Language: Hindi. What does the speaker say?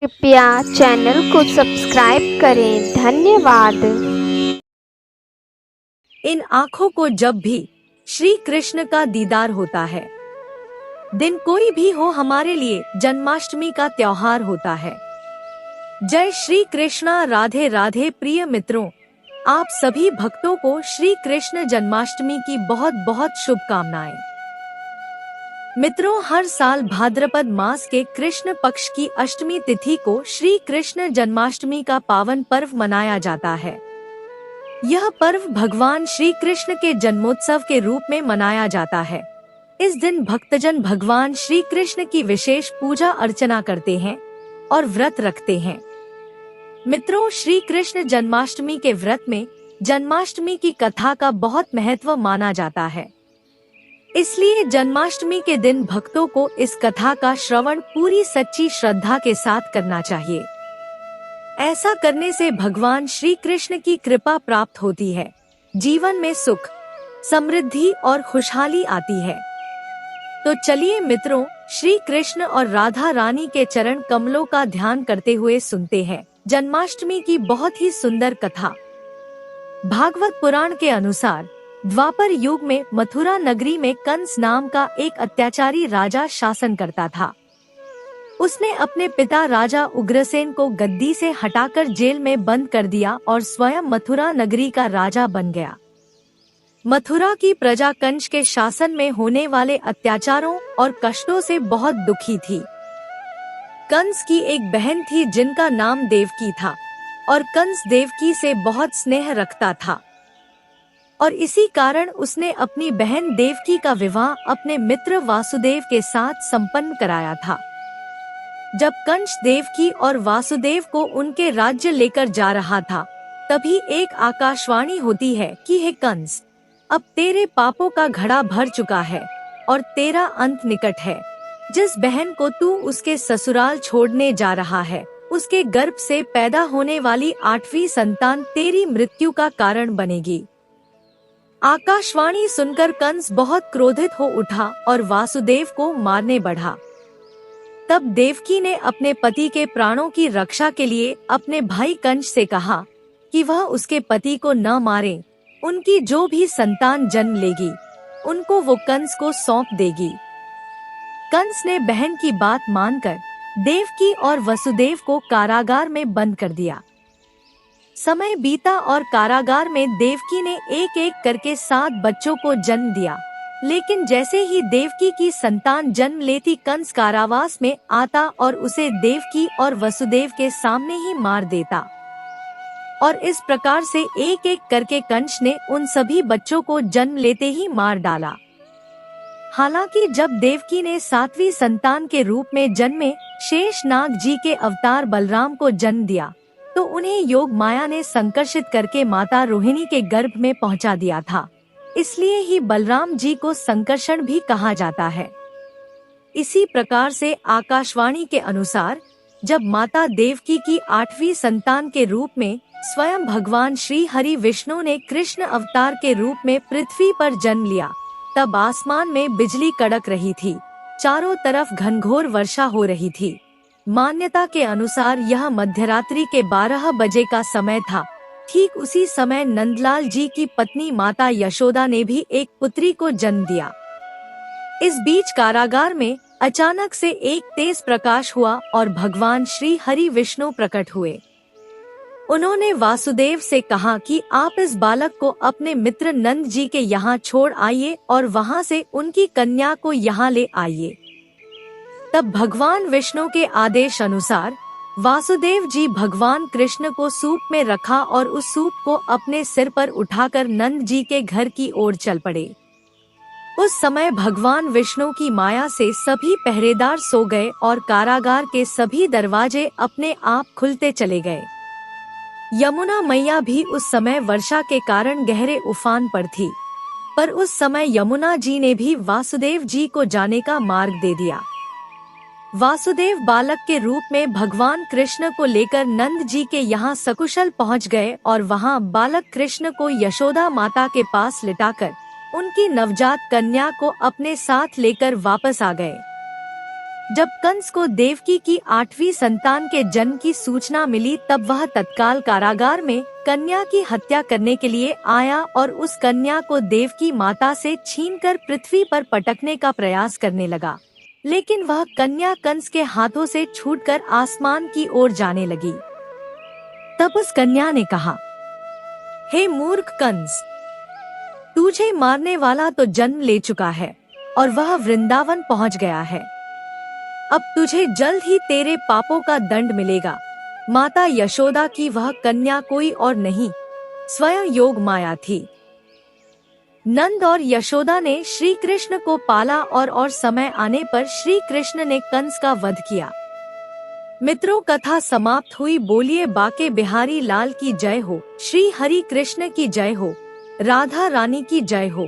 कृपया चैनल को सब्सक्राइब करें। धन्यवाद। इन आँखों को जब भी श्री कृष्ण का दीदार होता है, दिन कोई भी हो, हमारे लिए जन्माष्टमी का त्योहार होता है। जय श्री कृष्णा। राधे राधे। प्रिय मित्रों, आप सभी भक्तों को श्री कृष्ण जन्माष्टमी की बहुत बहुत शुभकामनाएं। मित्रों, हर साल भाद्रपद मास के कृष्ण पक्ष की अष्टमी तिथि को श्री कृष्ण जन्माष्टमी का पावन पर्व मनाया जाता है। यह पर्व भगवान श्री कृष्ण के जन्मोत्सव के रूप में मनाया जाता है। इस दिन भक्तजन भगवान श्री कृष्ण की विशेष पूजा अर्चना करते हैं और व्रत रखते हैं। मित्रों, श्री कृष्ण जन्माष्टमी के व्रत में जन्माष्टमी की कथा का बहुत महत्व माना जाता है। इसलिए जन्माष्टमी के दिन भक्तों को इस कथा का श्रवण पूरी सच्ची श्रद्धा के साथ करना चाहिए। ऐसा करने से भगवान श्री कृष्ण की कृपा प्राप्त होती है, जीवन में सुख, समृद्धि और खुशहाली आती है। तो चलिए मित्रों, श्री कृष्ण और राधा रानी के चरण कमलों का ध्यान करते हुए सुनते हैं जन्माष्टमी की बहुत ही सुंदर कथा। भागवत पुराण के अनुसार द्वापर युग में मथुरा नगरी में कंस नाम का एक अत्याचारी राजा शासन करता था। उसने अपने पिता राजा उग्रसेन को गद्दी से हटाकर जेल में बंद कर दिया और स्वयं मथुरा नगरी का राजा बन गया। मथुरा की प्रजा कंस के शासन में होने वाले अत्याचारों और कष्टों से बहुत दुखी थी। कंस की एक बहन थी जिनका नाम देवकी था और कंस देवकी से बहुत स्नेह रखता था और इसी कारण उसने अपनी बहन देवकी का विवाह अपने मित्र वासुदेव के साथ संपन्न कराया था। जब कंस देवकी और वासुदेव को उनके राज्य लेकर जा रहा था, तभी एक आकाशवाणी होती है कि हे कंस, अब तेरे पापों का घड़ा भर चुका है और तेरा अंत निकट है। जिस बहन को तू उसके ससुराल छोड़ने जा रहा है, उसके गर्भ से पैदा होने वाली 8वीं संतान तेरी मृत्यु का कारण बनेगी। आकाशवाणी सुनकर कंस बहुत क्रोधित हो उठा और वासुदेव को मारने बढ़ा। तब देवकी ने अपने पति के प्राणों की रक्षा के लिए अपने भाई कंस से कहा कि वह उसके पति को न मारे। उनकी जो भी संतान जन्म लेगी, उनको वो कंस को सौंप देगी। कंस ने बहन की बात मानकर देवकी और वसुदेव को कारागार में बंद कर दिया। समय बीता और कारागार में देवकी ने एक एक करके 7 बच्चों को जन्म दिया। लेकिन जैसे ही देवकी की संतान जन्म लेती, कंस कारावास में आता और उसे देवकी और वसुदेव के सामने ही मार देता। और इस प्रकार से एक एक करके कंस ने उन सभी बच्चों को जन्म लेते ही मार डाला। हालांकि जब देवकी ने 7वीं संतान के रूप में जन्मे शेषनाग जी के अवतार बलराम को जन्म दिया, तो उन्हें योग माया ने संकर्षित करके माता रोहिणी के गर्भ में पहुंचा दिया था। इसलिए ही बलराम जी को संकर्षण भी कहा जाता है। इसी प्रकार से आकाशवाणी के अनुसार जब माता देवकी की 8वीं संतान के रूप में स्वयं भगवान श्री हरि विष्णु ने कृष्ण अवतार के रूप में पृथ्वी पर जन्म लिया, तब आसमान में बिजली कड़क रही थी, चारों तरफ घनघोर वर्षा हो रही थी। मान्यता के अनुसार यह मध्यरात्रि के 12 बजे का समय था। ठीक उसी समय नंदलाल जी की पत्नी माता यशोदा ने भी एक पुत्री को जन्म दिया। इस बीच कारागार में अचानक से एक तेज प्रकाश हुआ और भगवान श्री हरि विष्णु प्रकट हुए। उन्होंने वासुदेव से कहा कि आप इस बालक को अपने मित्र नंद जी के यहाँ छोड़ आइए और वहाँ से उनकी कन्या को यहाँ ले आइए। तब भगवान विष्णु के आदेश अनुसार वासुदेव जी भगवान कृष्ण को सूप में रखा और उस सूप को अपने सिर पर उठाकर नंद जी के घर की ओर चल पड़े। उस समय भगवान विष्णु की माया से सभी पहरेदार सो गए और कारागार के सभी दरवाजे अपने आप खुलते चले गए। यमुना मैया भी उस समय वर्षा के कारण गहरे उफान पर थी, पर उस समय यमुना जी ने भी वासुदेव जी को जाने का मार्ग दे दिया। वासुदेव बालक के रूप में भगवान कृष्ण को लेकर नंद जी के यहाँ सकुशल पहुँच गए और वहाँ बालक कृष्ण को यशोदा माता के पास लिटाकर उनकी नवजात कन्या को अपने साथ लेकर वापस आ गए। जब कंस को देवकी की 8वीं संतान के जन्म की सूचना मिली तब वह तत्काल कारागार में कन्या की हत्या करने के लिए आया और उस कन्या को देवकी माता से छीनकर पृथ्वी पर पटकने का प्रयास करने लगा। लेकिन वह कन्या कंस के हाथों से छूटकर आसमान की ओर जाने लगी। तब उस कन्या ने कहा, हे मूर्ख कंस, तुझे मारने वाला तो जन्म ले चुका है और वह वृंदावन पहुंच गया है। अब तुझे जल्द ही तेरे पापों का दंड मिलेगा। माता यशोदा की वह कन्या कोई और नहीं, स्वयं योग माया थी। नंद और यशोदा ने श्री कृष्ण को पाला और समय आने पर श्री कृष्ण ने कंस का वध किया। मित्रों, कथा समाप्त हुई। बोलिए बाके बिहारी लाल की जय हो, श्री हरि कृष्ण की जय हो, राधा रानी की जय हो।